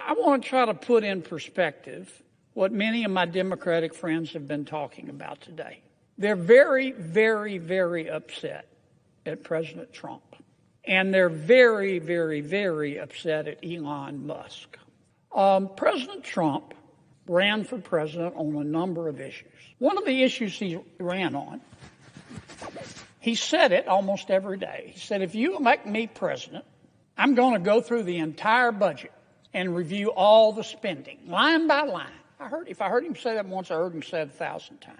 I want to try to put in perspective what many of my Democratic friends have been talking about today. They're very, very, very upset at President Trump. And they're very, very, very upset at Elon Musk. President Trump ran for president on a number of issues. One of the issues he ran on, he said it almost every day. He said, if you elect me president, I'm going to go through the entire budget and review all the spending, line by line. If I heard him say that once, I heard him say it 1,000 times.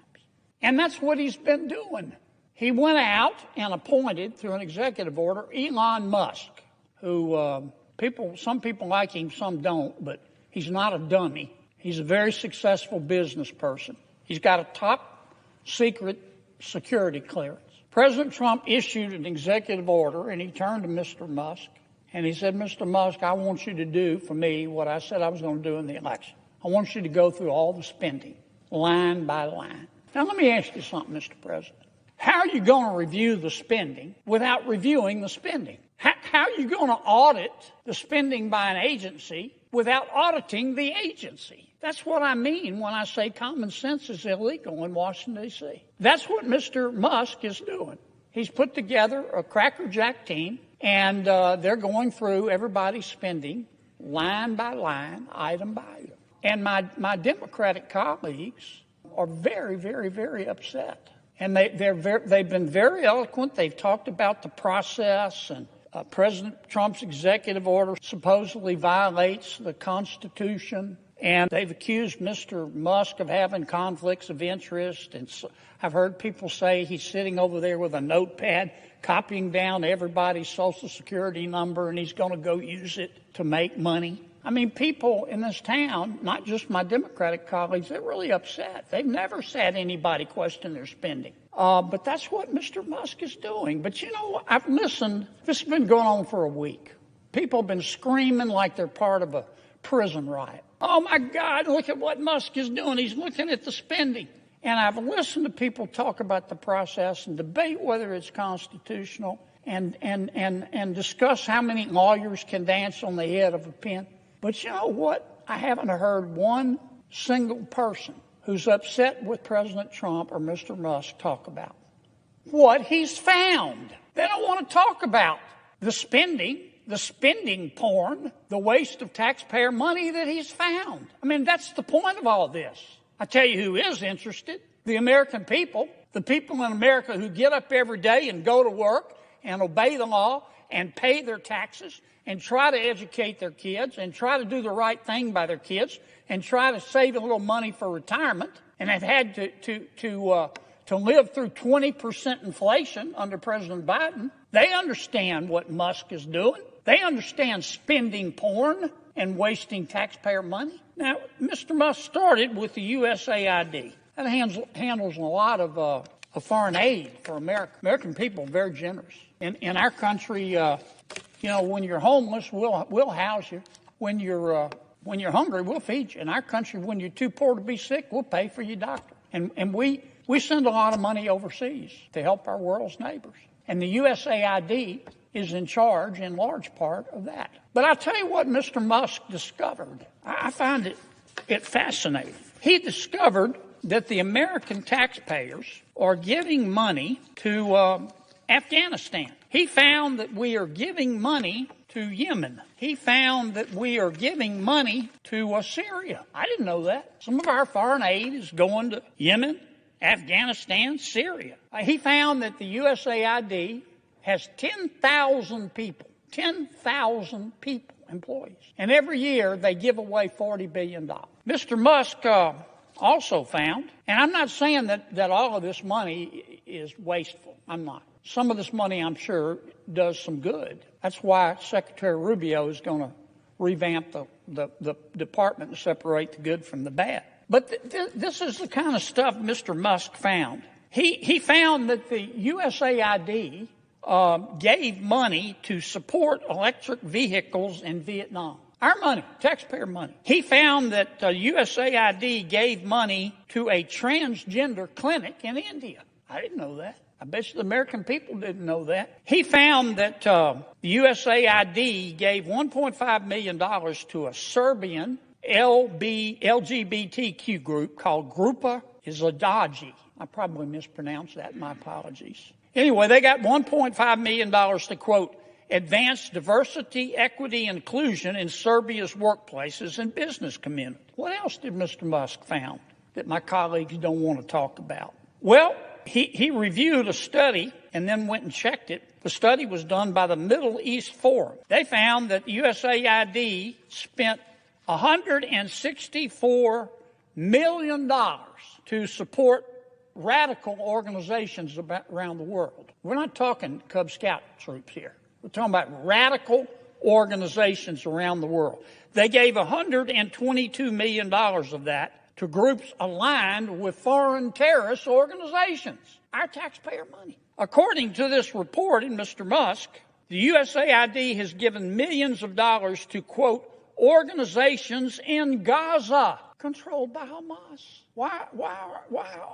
And that's what he's been doing. He went out and appointed, through an executive order, Elon Musk, who some people like him, some don't, but he's not a dummy. He's a very successful business person. He's got a top secret security clearance. President Trump issued an executive order, and he turned to Mr. Musk, and he said, Mr. Musk, I want you to do for me what I said I was going to do in the election. I want you to go through all the spending, line by line. Now, let me ask you something, Mr. President. How are you going to review the spending without reviewing the spending? How are you going to audit the spending by an agency without auditing the agency? That's what I mean when I say common sense is illegal in Washington, D.C. That's what Mr. Musk is doing. He's put together a crackerjack team, and they're going through everybody's spending line by line, item by item. And my Democratic colleagues are very, very, very upset. And they've been very eloquent. They've talked about the process, and President Trump's executive order supposedly violates the Constitution. And they've accused Mr. Musk of having conflicts of interest. And so I've heard people say he's sitting over there with a notepad copying down everybody's Social Security number, and he's going to go use it to make money. I mean, people in this town, not just my Democratic colleagues, they're really upset. They've never had anybody question their spending. But that's what Mr. Musk is doing. But, you know, I've listened. This has been going on for a week. People have been screaming like they're part of a prison riot. Oh, my God, look at what Musk is doing. He's looking at the spending. And I've listened to people talk about the process and debate whether it's constitutional and discuss how many lawyers can dance on the head of a pin. But you know what? I haven't heard one single person who's upset with President Trump or Mr. Musk talk about what he's found. They don't want to talk about the spending porn, the waste of taxpayer money that he's found. I mean, that's the point of all this. I tell you who is interested, the American people, the people in America who get up every day and go to work and obey the law and pay their taxes and try to educate their kids and try to do the right thing by their kids and try to save a little money for retirement, and have had to live through 20% inflation under President Biden. They understand what Musk is doing. They understand spending porn and wasting taxpayer money. Now, Mr. Musk started with the USAID. That handles a lot of foreign aid for America. American people are very generous. In our country, when you're homeless, we'll house you. When you're hungry, we'll feed you. In our country, when you're too poor to be sick, we'll pay for your doctor. And we send a lot of money overseas to help our world's neighbors. And the USAID is in charge, in large part, of that. But I'll tell you what Mr. Musk discovered. I find it fascinating. He discovered that the American taxpayers are giving money to Afghanistan. He found that we are giving money to Yemen. He found that we are giving money to Syria. I didn't know that. Some of our foreign aid is going to Yemen, Afghanistan, Syria. He found that the USAID has 10,000 people, employees. And every year they give away $40 billion. Mr. Musk also found, and I'm not saying that all of this money is wasteful. I'm not. Some of this money, I'm sure, does some good. That's why Secretary Rubio is going to revamp the department and separate the good from the bad. But this is the kind of stuff Mr. Musk found. He found that the USAID gave money to support electric vehicles in Vietnam. Our money, taxpayer money. He found that USAID gave money to a transgender clinic in India. I didn't know that. I bet you the American people didn't know that. He found that the USAID gave $1.5 million to a Serbian LGBTQ group called Grupa Izladaji. I probably mispronounced that. My apologies. Anyway, they got $1.5 million to, quote, advance diversity, equity, and inclusion in Serbia's workplaces and business community. What else did Mr. Musk found that my colleagues don't want to talk about? Well, he reviewed a study and then went and checked it. The study was done by the Middle East Forum. They found that USAID spent $164 million to support radical organizations around the world. We're not talking Cub Scout troops here. We're talking about radical organizations around the world. They gave $122 million of that to groups aligned with foreign terrorist organizations. Our taxpayer money. According to this report in Mr. Musk, the USAID has given millions of dollars to, quote, organizations in Gaza controlled by Hamas. Why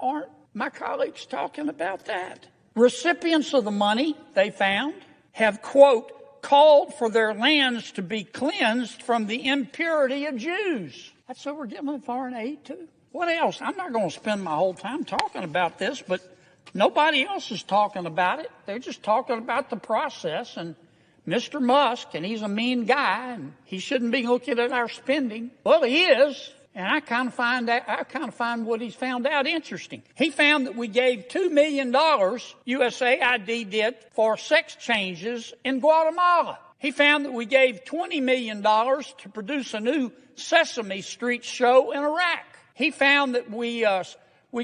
aren't my colleagues talking about that? Recipients of the money, they found, have, quote, called for their lands to be cleansed from the impurity of Jews. That's who we're giving foreign aid to. What else? I'm not going to spend my whole time talking about this, but nobody else is talking about it. They're just talking about the process. And Mr. Musk, and he's a mean guy, and he shouldn't be looking at our spending. Well, he is. And I kind of find what he's found out interesting. He found that we gave $2 million, USAID did, for sex changes in Guatemala. He found that we gave $20 million to produce a new Sesame Street show in Iraq. He found that we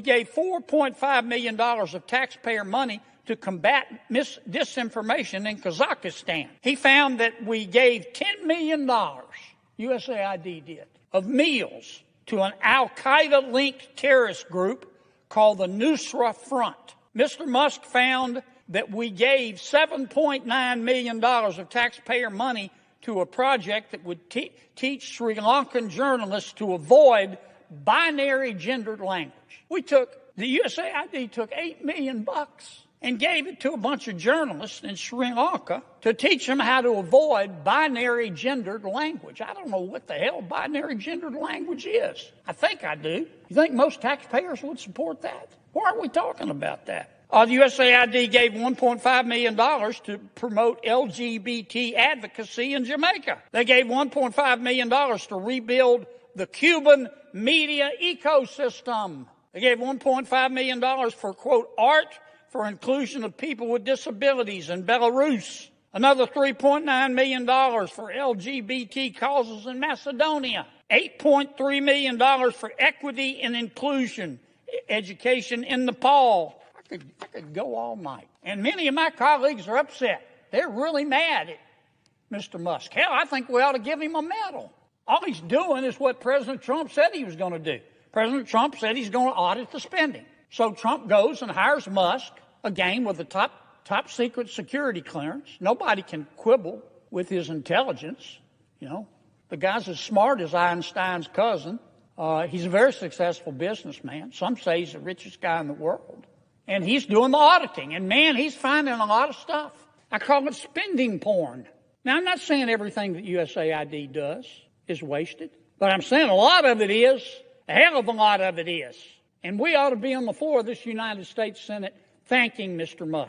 gave $4.5 million of taxpayer money to combat disinformation in Kazakhstan. He found that we gave $10 million, USAID did, of meals to an al-Qaeda-linked terrorist group called the Nusra Front. Mr. Musk found that we gave $7.9 million of taxpayer money to a project that would teach Sri Lankan journalists to avoid binary gendered language. The USAID took $8 million and gave it to a bunch of journalists in Sri Lanka to teach them how to avoid binary gendered language. I don't know what the hell binary gendered language is. I think I do. You think most taxpayers would support that? Why aren't we talking about that? The USAID gave $1.5 million to promote LGBT advocacy in Jamaica. They gave $1.5 million to rebuild the Cuban media ecosystem. They gave $1.5 million for, quote, art for inclusion of people with disabilities in Belarus. Another $3.9 million for LGBT causes in Macedonia. $8.3 million for equity and inclusion education in Nepal. I could go all night. And many of my colleagues are upset. They're really mad at Mr. Musk. Hell, I think we ought to give him a medal. All he's doing is what President Trump said he was going to do. President Trump said he's going to audit the spending. So Trump goes and hires Musk, again with a top secret security clearance. Nobody can quibble with his intelligence. You know, the guy's as smart as Einstein's cousin. He's a very successful businessman. Some say he's the richest guy in the world. And he's doing the auditing. And, man, he's finding a lot of stuff. I call it spending porn. Now, I'm not saying everything that USAID does is wasted. But I'm saying a lot of it is. A hell of a lot of it is. And we ought to be on the floor of this United States Senate thanking Mr. Musk.